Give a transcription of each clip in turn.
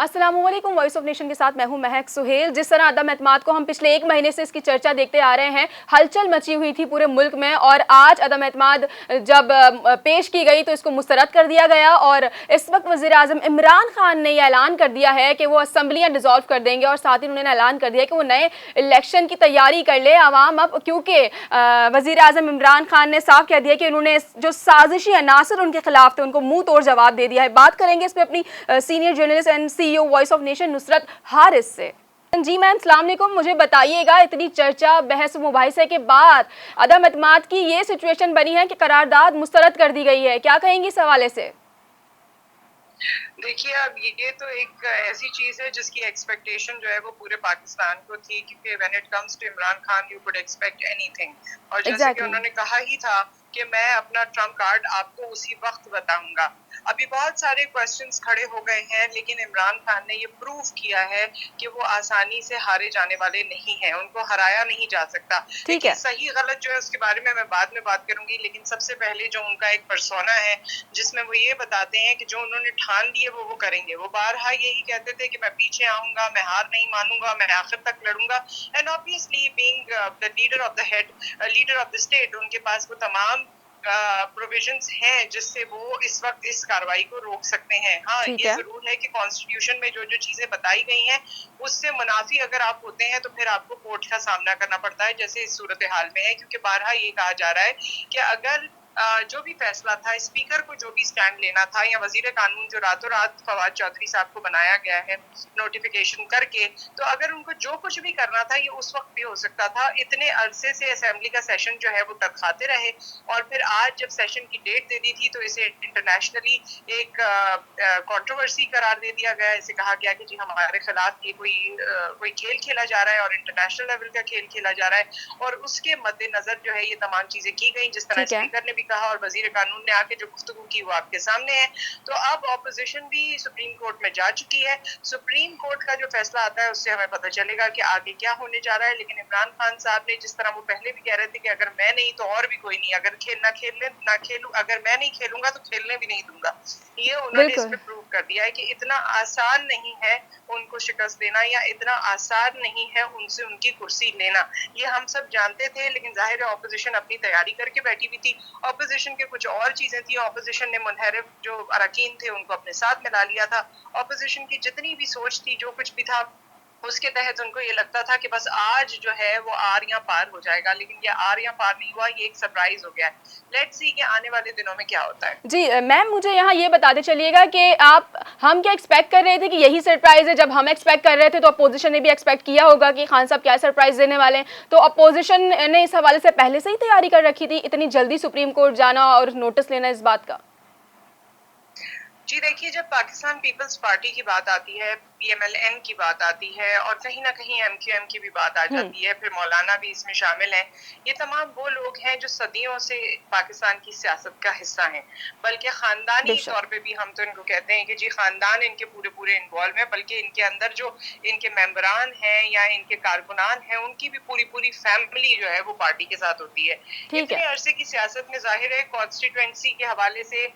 अस्सलाम वालेकुम। Voice of nation के साथ मैं हूं महक सुहेल। जिस तरह अदम एतमाद को हम पिछले 1 महीने से इसकी चर्चा देखते आ रहे हैं, हलचल मची हुई थी पूरे मुल्क में और आज अदम एतमाद जब पेश की गई तो इसको मुस्तरद कर दिया गया और इस वक्त वज़ीर आज़म इमरान खान ने यह ऐलान कर दिया है कि वो असम्बलियाँ डिज़ोल्व कर देंगे और साथ ही उन्होंने ऐलान कर दिया कि वो नए इलेक्शन की तैयारी कर ले आवाम अब, क्योंकि वज़ीर आज़म इमरान खान ने साफ कह दिया कि उन्होंने जो साजिशी अनासर उनके खिलाफ थे उनको मुंह तोड़ जवाब दे दिया है। बात करेंगे इस पर अपनी senior journalist and CEO voice of nation Nusrat Haris से। जी मैम, अस्सलाम वालेकुम। मुझे बताइएगा, इतनी चर्चा बहस मुबाहिसे के बाद अदम एतमाद की ये सिचुएशन बनी है कि करारदाद मुस्तरद कर दी गई है, क्या कहेंगी इस हवाले से? देखिए, अब ये तो एक ऐसी चीज है जिसकी एक्सपेक्टेशन जो है वो पूरे पाकिस्तान को थी, क्योंकि when it comes to Imran Khan you could expect anything. और जैसे कि उन्होंने कहा ही था कि मैं अपना ट्रम्प कार्ड आपको उसी वक्त बताऊंगा। अभी बहुत सारे क्वेश्चंस खड़े हो गए हैं, लेकिन इमरान खान ने ये प्रूव किया है कि वो आसानी से हारे जाने वाले नहीं हैं, उनको हराया नहीं जा सकता। देखिए, सही गलत जो है उसके बारे में मैं बाद में बात करूंगी, लेकिन सबसे पहले जो उनका एक पर्सोना है जिसमें वो ये बताते हैं कि जो उन्होंने ठान दिए वो करेंगे। वो बारहा यही कहते थे कि मैं पीछे आऊंगा, मैं हार नहीं मानूंगा, मैं आखिर तक लड़ूंगा। And obviously being the leader of the head, leader of the state, उनके पास वो तमाम प्रोविजंस हैं जिससे वो इस वक्त इस कार्रवाई को रोक सकते हैं। हाँ, ये जरूर है कि कॉन्स्टिट्यूशन में जो जो चीजें बताई गई हैं उससे मुनाफी अगर आप होते हैं तो फिर आपको कोर्ट का सामना करना पड़ता है, जैसे इस सूरत हाल में है। क्योंकि बारहा ये कहा जा रहा है कि अगर जो भी फैसला था, स्पीकर को जो भी स्टैंड लेना था, या वजीर कानून जो रातों रात फवाद चौधरी साहब को बनाया गया है नोटिफिकेशन करके, तो अगर उनको जो कुछ भी करना था ये उस वक्त भी हो सकता था। इतने अरसे से असेंबली का सेशन जो है वो तरखाते रहे और फिर आज जब सेशन की डेट दे दी थी तो इसे इंटरनेशनली एक कंट्रोवर्सी करार दे दिया गया। इसे कहा गया कि जी हमारे खिलाफ ये कोई खेल खेला जा रहा है और इंटरनेशनल लेवल का खेल खेला जा रहा है। और उसके मद्देनजर जो है ये तमाम चीजें की गई, जिस तरह स्पीकर ने भी कहा और वजीर कानून ने आके जो गुफ्तगू की वो आपके सामने है। तो अब ऑपोजिशन भी सुप्रीम कोर्ट में जा चुकी है। सुप्रीम कोर्ट का जो फैसला आता है उससे हमें पता चलेगा कि आगे क्या होने जा रहा है। लेकिन इमरान खान साहब ने जिस तरह वो पहले भी कह रहे थे कि अगर मैं नहीं तो और भी कोई नहीं, अगर खेलूं, अगर मैं नहीं खेलूंगा तो खेलने भी नहीं दूंगा, ये उन्होंने इसमें प्रूव कर दिया है कि इतना आसान नहीं है उनको शिकस्त देना, या इतना आसान नहीं है उनसे उनकी कुर्सी लेना। ये हम सब जानते थे, लेकिन जाहिर है ऑपोजिशन अपनी तैयारी करके बैठी हुई थी। ऑपोजिशन के कुछ और चीजें थी। ऑपोजिशन ने मुनहरिफ जो अरकान थे उनको अपने साथ मिला लिया था। ऑपोजिशन की जितनी भी सोच थी, जो कुछ भी था, उसके तहत उनको ये लगता था कि बस आज जो है वो आर या पार हो जाएगा, लेकिन ये आर या पार नहीं हुआ। ये एक सरप्राइज हो गया है। लेट्स सी कि आने वाले दिनों में क्या होता है। जी मैम, मुझे यहाँ ये बताते चलिएगा कि हम क्या एक्सपेक्ट कर रहे थे कि यही सरप्राइज है? जब हम एक्सपेक्ट कर रहे थे तो अपोजिशन ने भी एक्सपेक्ट किया होगा कि खान साहब क्या सरप्राइज देने वाले हैं। तो अपोजिशन ने इस हवाले से पहले से ही तैयारी कर रखी थी, इतनी जल्दी सुप्रीम कोर्ट जाना और नोटिस लेना इस बात का? जी देखिए, जब पाकिस्तान पीपल्स पार्टी की बात आती है, PMLN की बात आती है और कहीं ना कहीं MQM की भी बात आ जाती है, फिर मौलाना भी इसमें शामिल हैं। ये तमाम वो लोग हैं जो सदियों से पाकिस्तान की सियासत का हिस्सा हैं। बल्कि खानदानी तौर पे भी हम तो इनको कहते हैं कि जी खानदान इनके पूरे पूरे इन्वॉल्व है। बल्कि इनके अंदर जो इनके मेंबरान हैं या इनके कारकुनान हैं, उनकी भी पूरी पूरी फैमिली जो है वो पार्टी के साथ होती है। इतने अरसे की सियासत में जाहिर है कॉन्स्टिट्यूएंसी के हवाले से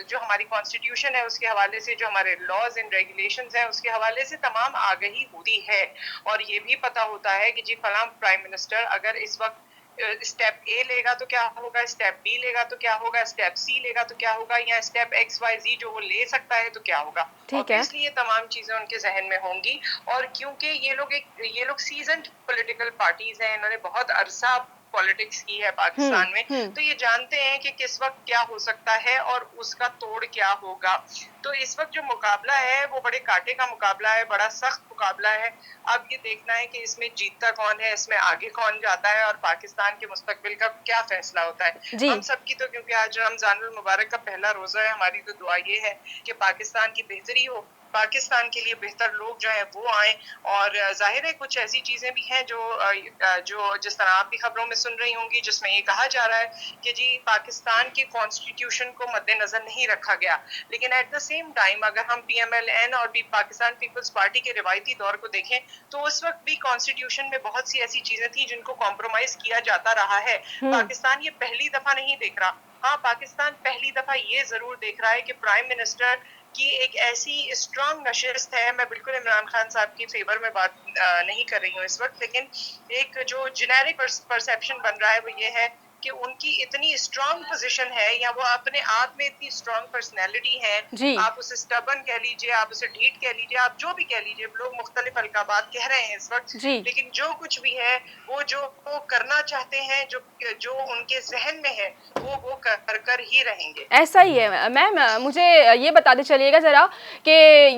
जो हमारी कॉन्स्टिट्यूशन है उसके हवाले से, जो हमारे लॉज एंड रेगुलेशंस हैं उसके हवाले से तमाम आगाही होती है। और ये भी पता होता है कि जी फलां प्राइम मिनिस्टर अगर इस वक्त स्टेप ए लेगा तो क्या होगा, स्टेप बी लेगा तो क्या होगा, स्टेप सी लेगा तो क्या होगा, या स्टेप XYZ जो वो ले सकता है तो क्या होगा। ऑब्वियसली ये तमाम चीजें उनके जहन में होंगी। और क्योंकि ये लोग सीजन्ड पॉलिटिकल पार्टीज हैं, इन्होंने बहुत अरसा पॉलिटिक्स की है पाकिस्तान में, तो ये जानते हैं कि किस वक्त क्या हो सकता है और उसका तोड़ क्या होगा। तो इस वक्त जो मुकाबला है वो बड़े कांटे का मुकाबला है, बड़ा सख्त मुकाबला है। अब ये देखना है कि इसमें जीतता कौन है, इसमें आगे कौन जाता है और पाकिस्तान के मुस्तकबिल का क्या फैसला होता है। हम सबकी तो, क्योंकि आज रमजानुल मुबारक का पहला रोजा है, हमारी तो दुआ ये है कि पाकिस्तान की बेहतरी हो, पाकिस्तान के लिए बेहतर लोग जो है वो आए। और जाहिर है कुछ ऐसी चीजें भी हैं जो जिस तरह आप भी खबरों में सुन रही होंगी, जिसमें ये कहा जा रहा है कि जी पाकिस्तान के कॉन्स्टिट्यूशन को मद्देनजर नहीं रखा गया। लेकिन एट द सेम टाइम अगर हम PMLN और भी पाकिस्तान पीपल्स पार्टी के रिवायती दौर को देखें तो उस वक्त भी कॉन्स्टिट्यूशन में बहुत सी ऐसी चीजें थी जिनको कॉम्प्रोमाइज किया जाता रहा है। पाकिस्तान ये पहली दफा नहीं देख रहा। हाँ, पाकिस्तान पहली दफा ये जरूर देख रहा है कि प्राइम मिनिस्टर कि एक ऐसी स्ट्रांग नशिस्त है, मैं बिल्कुल इमरान खान साहब की फेवर में बात नहीं कर रही हूँ इस वक्त, लेकिन एक जो जेनेरिक परसेप्शन बन रहा है वो ये है कि उनकी इतनी स्ट्रांग पोजीशन है, या वो अपने आप में इतनी स्ट्रांग पर्सनैलिटी है, जी। आप उसे स्टबन कह लीजिए, आप उसे ढीठ कह लीजिए, आप जो भी कह लीजिए, लोग मुख्तलिफ अलकाबात कह रहे हैं इस वक्त, जी। लेकिन जो कुछ भी है वो जो वो करना चाहते हैं, जो जो उनके जहन में है वो कर कर ही रहेंगे। ऐसा ही है मैम। मुझे ये बताते चलिएगा ज़रा कि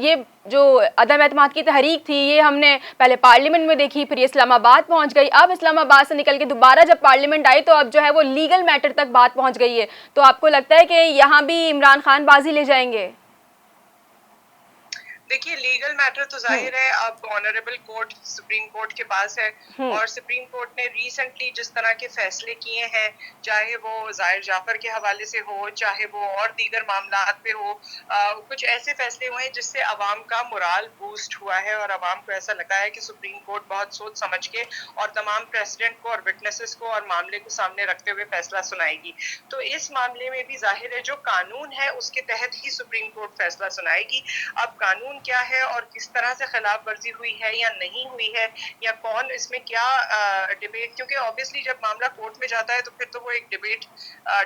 ये जो अदम एतमाद की तहरीक थी, ये हमने पहले पार्लियामेंट में देखी, फिर ये इस्लामाबाद पहुंच गई, अब इस्लामाबाद से निकल के दोबारा जब पार्लियामेंट आई तो अब जो है वो लीगल मैटर तक बात पहुंच गई है। तो आपको लगता है कि यहाँ भी इमरान खान बाजी ले जाएंगे? देखिए, लीगल मैटर तो जाहिर है अब ऑनरेबल कोर्ट, सुप्रीम कोर्ट के पास है, और सुप्रीम कोर्ट ने रिसेंटली जिस तरह के फैसले किए हैं, चाहे वो जाहिर जाफर के हवाले से हो, चाहे वो और दीगर मामलात पे हो, कुछ ऐसे फैसले हुए हैं जिससे अवाम का मोराल बूस्ट हुआ है, और अवाम को ऐसा लगा है कि सुप्रीम कोर्ट बहुत सोच समझ के और तमाम प्रेसिडेंट को और विटनेसेस को और मामले को सामने रखते हुए फैसला सुनाएगी। तो इस मामले में भी जाहिर है जो कानून है उसके तहत ही सुप्रीम कोर्ट फैसला सुनाएगी। अब कानून क्या है और किस तरह से खिलाफ वर्जी हुई है या नहीं हुई है, या कौन इसमें क्या डिबेट, क्योंकि ऑब्वियसली जब मामला कोर्ट में जाता है तो फिर तो वो एक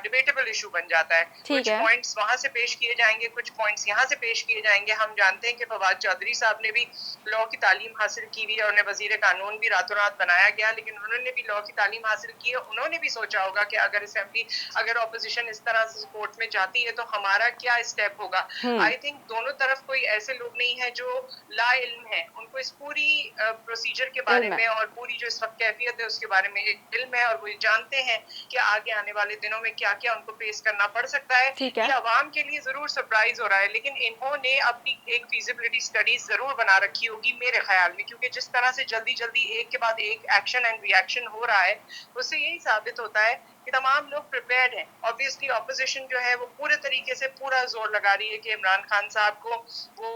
डिबेटेबल इशू बन जाता है। ठीक कुछ है। पॉइंट्स वहां से पेश किए जाएंगे, कुछ पॉइंट्स यहाँ से पेश किए जाएंगे। हम जानते हैं कि फवाद चौधरी साहब ने भी लॉ की तालीम हासिल की हुई है, उन्हें वजीर कानून भी रातों रात बनाया गया, लेकिन उन्होंने भी लॉ की तालीम हासिल की है। उन्होंने भी सोचा होगा कि अगर असेंबली, अगर ऑपोजिशन इस तरह से कोर्ट में जाती है तो हमारा क्या स्टेप होगा। आई थिंक दोनों तरफ कोई ऐसे लोग नहीं है जो ला इल्म है, उनको इस पूरी प्रोसीजर के बारे में और पूरी जो इस वक्त कैफियत है उसके बारे में एक इल्म है, और वो जानते हैं कि आगे आने वाले दिनों में क्या क्या उनको फेस करना पड़ सकता है। ठीक है। ये अवाम के लिए जरूर सरप्राइज हो रहा है, लेकिन इन्होंने अपनी एक फीजिबिलिटी स्टडी जरूर बना रखी होगी मेरे ख्याल में, क्योंकि जिस तरह से जल्दी जल्दी एक के बाद एक एक्शन एंड रिएक्शन हो रहा है, उससे यही साबित होता है कि तमाम लोग प्रिपेयर्ड हैं। ऑब्वियसली ऑपोजिशन जो है वो पूरे तरीके से पूरा जोर लगा रही है कि इमरान खान साहब को वो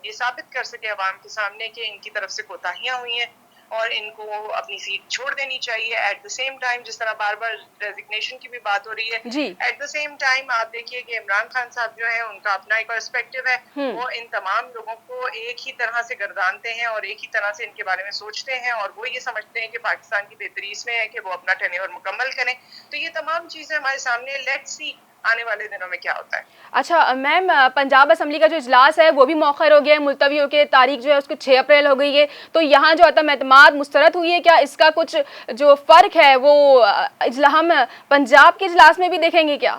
ये साबित कर सके अवाम के सामने कि इनकी तरफ से कोताहियां हुई हैं और इनको अपनी सीट छोड़ देनी चाहिए। एट द सेम टाइम, जिस तरह बार बार रेजिग्नेशन की भी बात हो रही है, जी। एट द सेम टाइम आप देखिए कि इमरान खान साहब जो है उनका अपना एक पर्सपेक्टिव है, वो इन तमाम लोगों को एक ही तरह से गर्दानते हैं और एक ही तरह से इनके बारे में सोचते हैं, और वो ये समझते हैं कि पाकिस्तान की बेहतरी इसमें है कि वो अपना टेन्योर मुकम्मल करें। तो ये तमाम चीजें हमारे सामने, लेट्स सी आने वाले दिनों में क्या होता है। अच्छा मैम, पंजाब असम्बली का जो इजलास है वो भी मौखर हो गया है, मुलतवी होकर तारीख जो है उसको 6 अप्रैल हो गई है। तो यहाँ जो अदम एतमाद मुस्तरद हुई है, क्या इसका कुछ जो फ़र्क है वो हम पंजाब के इजलास में भी देखेंगे क्या?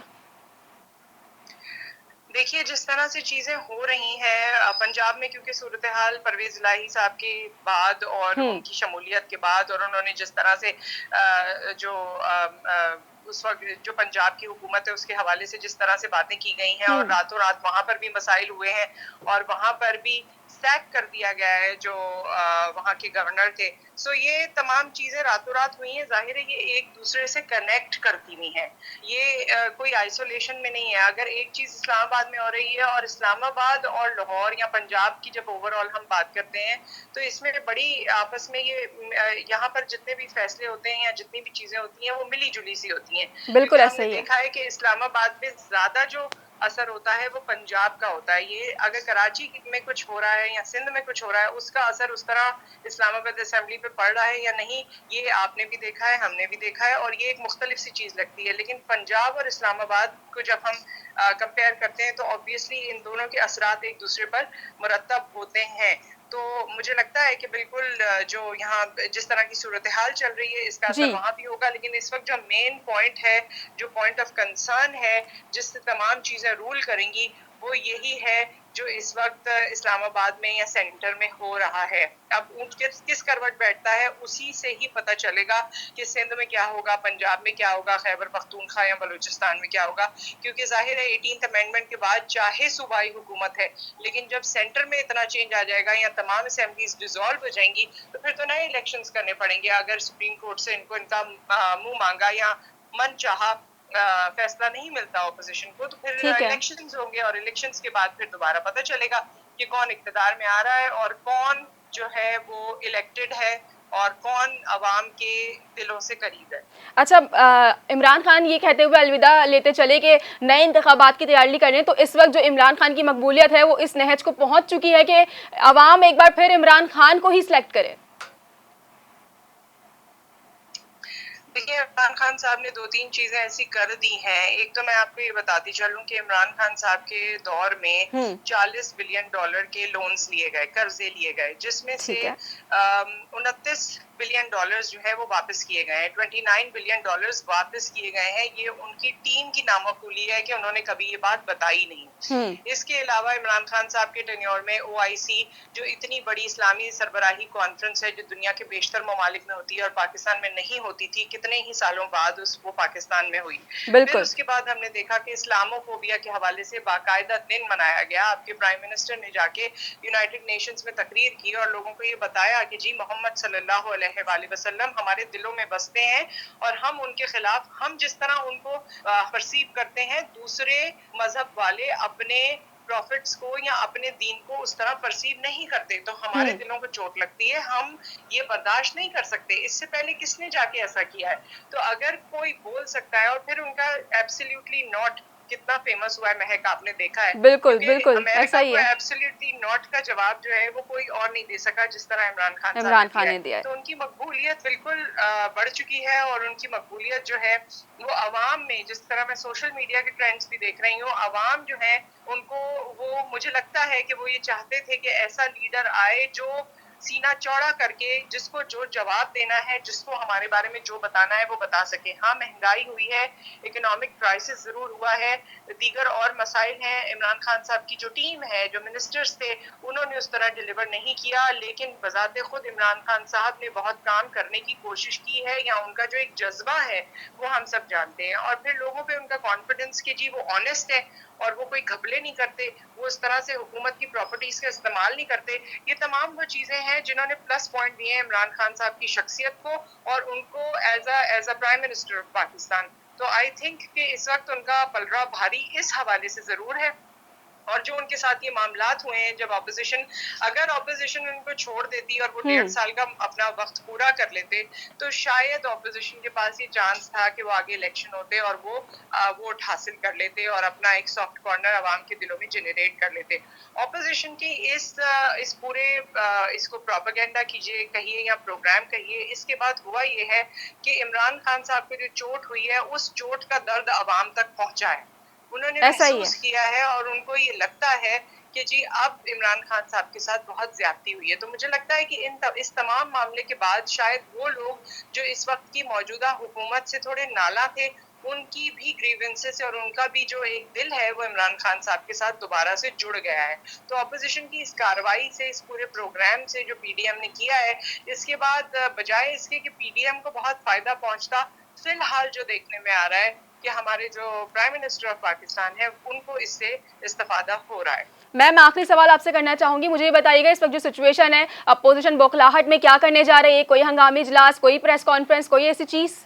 देखिए, जिस तरह से चीजें हो रही हैं पंजाब में, क्योंकि सूरत हाल परवेज इलाही साहब के बाद और उनकी शमूलियत के बाद, और उन्होंने जिस तरह से जो उस वक्त जो पंजाब की हुकूमत है उसके हवाले से जिस तरह से बातें की गई हैं, और रातों रात वहां पर भी मसाइल हुए हैं, और वहां पर भी सैक कर दिया गया है जो वहां के गवर्नर थे। सो ये तमाम चीजें रातों रात हुई हैं। जाहिर है ये एक दूसरे से कनेक्ट करती हुई हैं, ये कोई आइसोलेशन में नहीं है। अगर एक चीज इस्लामाबाद में हो रही है, और इस्लामाबाद और लाहौर या पंजाब की जब ओवरऑल हम बात करते हैं, तो इसमें बड़ी आपस में ये यहाँ पर जितने भी फैसले होते हैं या जितनी भी चीजें होती हैं वो मिली जुली सी होती हैं, बिल्कुल क्योंकि ऐसा हमने ही है। देखा है कि इस्लामाबाद में ज्यादा जो असर होता है वो पंजाब का होता है। ये अगर कराची में कुछ हो रहा है या सिंध में कुछ हो रहा है, उसका असर उस तरह इस्लामाबाद असेंबली पे पड़ रहा है या नहीं, ये आपने भी देखा है, हमने भी देखा है, और ये एक मुख्तलिफ सी चीज लगती है। लेकिन पंजाब और इस्लामाबाद को जब हम कंपेयर करते हैं तो ऑब्वियसली इन दोनों के असरात एक दूसरे पर मुरतब होते हैं। तो मुझे लगता है कि बिल्कुल जो यहाँ जिस तरह की सूरत हाल चल रही है इसका असर वहां भी होगा, लेकिन इस वक्त जो मेन पॉइंट है, जो पॉइंट ऑफ कंसर्न है, जिससे तमाम चीजें रूल करेंगी, वो यही है जो इस वक्त इस्लामाबाद में या सेंटर में हो रहा है। अब ऊंट किस करवट बैठता है उसी से ही पता चलेगा कि सिंध में क्या होगा, पंजाब में क्या होगा, खैबर पख्तूनख्वा या बलूचिस्तान में क्या होगा। क्योंकि जाहिर है 18th अमेंडमेंट के बाद चाहे सूबाई हुकूमत है, लेकिन जब सेंटर में इतना चेंज आ जाएगा या तमाम असेंबलीज डिसॉल्व हो जाएंगी, तो फिर तो नए इलेक्शंस करने पड़ेंगे। अगर सुप्रीम कोर्ट से इनको इनका मुंह मांगा या मन चाहा फैसला नहीं मिलता ऑपोजिशन को, तो फिर इलेक्शंस होंगे, और इलेक्शंस के बाद फिर दोबारा पता चलेगा कि कौन इक्तदार में आ रहा है और कौन जो है वो इलेक्टेड है और कौन अवाम के दिलों से करीब है। अच्छा, इमरान खान ये कहते हुए अलविदा लेते चले कि नए इंतखाबात की तैयारी करने, तो इस वक्त जो इमरान खान की मकबूलियत है वो इस नहज को पहुंच चुकी है कि अवाम एक बार फिर इमरान खान को ही सिलेक्ट करे। देखिए, इमरान खान साहब ने 2-3 चीजें ऐसी कर दी हैं। एक तो मैं आपको ये बताती चलूं कि इमरान खान साहब के दौर में 40 बिलियन डॉलर के लोन्स लिए गए, कर्जे लिए गए, जिसमें से 29 बिलियन डॉलर्स जो है वो वापस किए गए हैं। 29 बिलियन डॉलर्स वापस किए गए हैं। ये उनकी टीम की नामकूली है कि उन्होंने कभी ये बात बताई नहीं। इसके अलावा इमरान खान साहब के टेन्योर में OIC, जो इतनी बड़ी इस्लामी सरबराही कॉन्फ्रेंस है जो दुनिया के बेशतर ममालिक में होती है और पाकिस्तान में नहीं होती थी, कितने ही सालों बाद वो पाकिस्तान में हुई। फिर उसके बाद हमने देखा कि इस्लामोफोबिया के हवाले से बाकायदा दिन मनाया गया। आपके प्राइम मिनिस्टर ने जाके यूनाइटेड नेशंस में तकरीर की और लोगों को ये बताया कि जी मोहम्मद सल्लल्लाहु अलैहि वसल्लम हमारे दिलों में बसते हैं और हम उनके खिलाफ, हम जिस तरह उनको परसीव करते हैं, दूसरे मजहब वाले अपने प्रॉफिट्स को या अपने दीन को उस तरह परसीव नहीं करते, तो हमारे दिलों को चोट लगती है, हम ये बर्दाश्त नहीं कर सकते। इससे पहले किसने जाके ऐसा किया है? तो अगर कोई बोल सकता है, और फिर उनका एब्सोल्युटली नॉट कितना फेमस हुआ है महक, आपने देखा है। बिल्कुल बिल्कुल ऐसा ही है। एब्सोल्युटली नॉट का जवाब जो है वो कोई और नहीं दे सका जिस तरह इमरान खान ने दिया है। तो उनकी मकबूलियत बिल्कुल बढ़ चुकी है और उनकी मकबूलियत जो है वो अवाम में, जिस तरह मैं सोशल मीडिया के ट्रेंड्स भी देख रही हूँ, अवाम जो है उनको, वो मुझे लगता है कि वो ये चाहते थे कि ऐसा लीडर आए जो सीना चौड़ा करके, जिसको जो जवाब देना है, जिसको हमारे बारे में जो बताना है वो बता सके। हाँ, महंगाई हुई है, इकोनॉमिक क्राइसिस जरूर हुआ है, दीगर और मसाइल हैं। इमरान खान साहब की जो टीम है, जो मिनिस्टर्स थे, उन्होंने उस तरह डिलीवर नहीं किया, लेकिन बजाते खुद इमरान खान साहब ने बहुत काम करने की कोशिश की है, या उनका जो एक जज्बा है वो हम सब जानते हैं। और फिर लोगों पे उनका कॉन्फिडेंस कि जी वो ऑनेस्ट है और वो कोई घपले नहीं करते, वो इस तरह से हुकूमत की प्रॉपर्टीज का इस्तेमाल नहीं करते। ये तमाम वो चीजें हैं जिन्होंने प्लस पॉइंट दिए हैं इमरान खान साहब की शख्सियत को और उनको as a prime minister of Pakistan. तो आई थिंक कि इस वक्त उनका पलड़ा भारी इस हवाले से जरूर है। और जो उनके साथ ये मामलात हुए हैं, जब अगर ऑपोजिशन उनको छोड़ देती और वो 1.5 साल का अपना वक्त पूरा कर लेते, तो शायद ऑपोजिशन के पास ये चांस था कि वो आगे इलेक्शन होते और वो वोट हासिल कर लेते और अपना एक सॉफ्ट कॉर्नर अवाम के दिलों में जनरेट कर लेते। ऑपोजिशन की इस पूरे इसको प्रोपेगेंडा कीजिए कहिए या प्रोग्राम कहिए, इसके बाद हुआ ये है कि इमरान खान साहब को जो चोट हुई है, उस चोट का दर्द अवाम तक पहुंचा है, उन्होंने महसूस किया है और उनको ये लगता है कि जी अब इमरान खान साहब के साथ बहुत ज्यादती हुई है। तो मुझे लगता है कि इस तमाम मामले के बाद शायद वो लोग जो इस वक्त की मौजूदा हुकूमत से थोड़े नाला थे, उनकी भी ग्रीवेंसेस और उनका भी जो एक दिल है वो इमरान खान साहब के साथ दोबारा से जुड़ गया है। तो अपोजिशन की इस कार्रवाई से, इस पूरे प्रोग्राम से जो PDM ने किया है, इसके बाद बजाय इसके कि PDM को बहुत फायदा पहुंचता, फिलहाल जो देखने में आ रहा है कि हमारे जो प्राइम मिनिस्टर ऑफ पाकिस्तान है उनको इससे इस्तेफादा हो रहा है। मैम, आखिरी सवाल आपसे करना चाहूंगी, मुझे ये बताइएगा इस वक्त जो सिचुएशन है, अपोजिशन बौखलाहट में क्या करने जा रही है? कोई हंगामी इजलास, कोई प्रेस कॉन्फ्रेंस, कोई ऐसी चीज?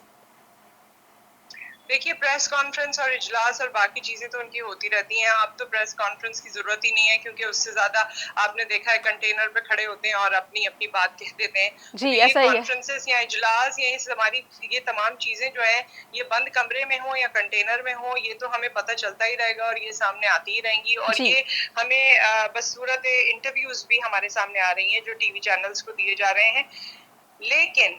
देखिए, प्रेस कॉन्फ्रेंस और इजलास और बाकी चीजें तो उनकी होती रहती हैं। अब तो प्रेस कॉन्फ्रेंस की जरूरत ही नहीं है, क्योंकि उससे ज्यादा आपने देखा है कंटेनर पे खड़े होते हैं और अपनी अपनी बात कह देते हैं। जी, ऐसा ही है। कॉन्फ्रेंसेस या इजलास या हमारी ये तमाम चीजें जो है, ये बंद कमरे में हो या कंटेनर में हो, ये तो हमें पता चलता ही रहेगा और ये सामने आती ही रहेंगी। और ये हमें बस सूरत इंटरव्यूज भी हमारे सामने आ रही है जो TV चैनल्स को दिए जा रहे हैं। लेकिन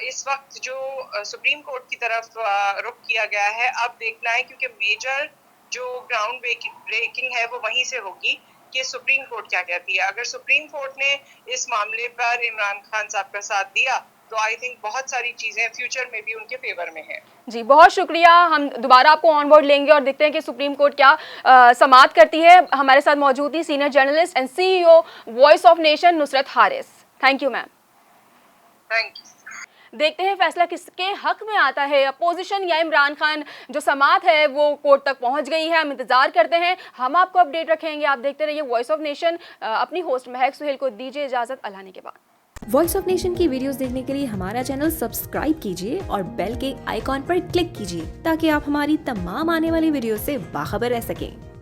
इस वक्त जो सुप्रीम कोर्ट की तरफ रुख किया गया है, अब देखना है, क्योंकि मेजर जो ग्राउंड ब्रेकिंग है वो वहीं से होगी कि सुप्रीम कोर्ट क्या कहती है। अगर सुप्रीम कोर्ट ने इस मामले पर इमरान खान साहब का साथ दिया तो आई थिंक बहुत सारी चीजें फ्यूचर में भी उनके फेवर में है। जी, बहुत शुक्रिया। हम दोबारा आपको ऑन बोर्ड लेंगे और देखते हैं कि सुप्रीम कोर्ट क्या समाअत करती है। हमारे साथ मौजूद थी senior journalist and CEO voice of nation Nusrat Haris. Thank you ma'am. Thank you. देखते हैं फैसला किसके हक में आता है, अपोजिशन या इमरान खान। जो समाअत है वो कोर्ट तक पहुंच गई है, हम इंतजार करते हैं, हम आपको अपडेट रखेंगे। आप देखते रहिए वॉइस ऑफ नेशन। अपनी होस्ट महक सुहेल को दीजिए इजाजत। अल्लाह ने के बाद वॉइस ऑफ नेशन की वीडियोस देखने के लिए हमारा चैनल सब्सक्राइब कीजिए और बेल के आइकॉन पर क्लिक कीजिए ताकि आप हमारी तमाम आने वाली वीडियो से बाखबर रह सकें।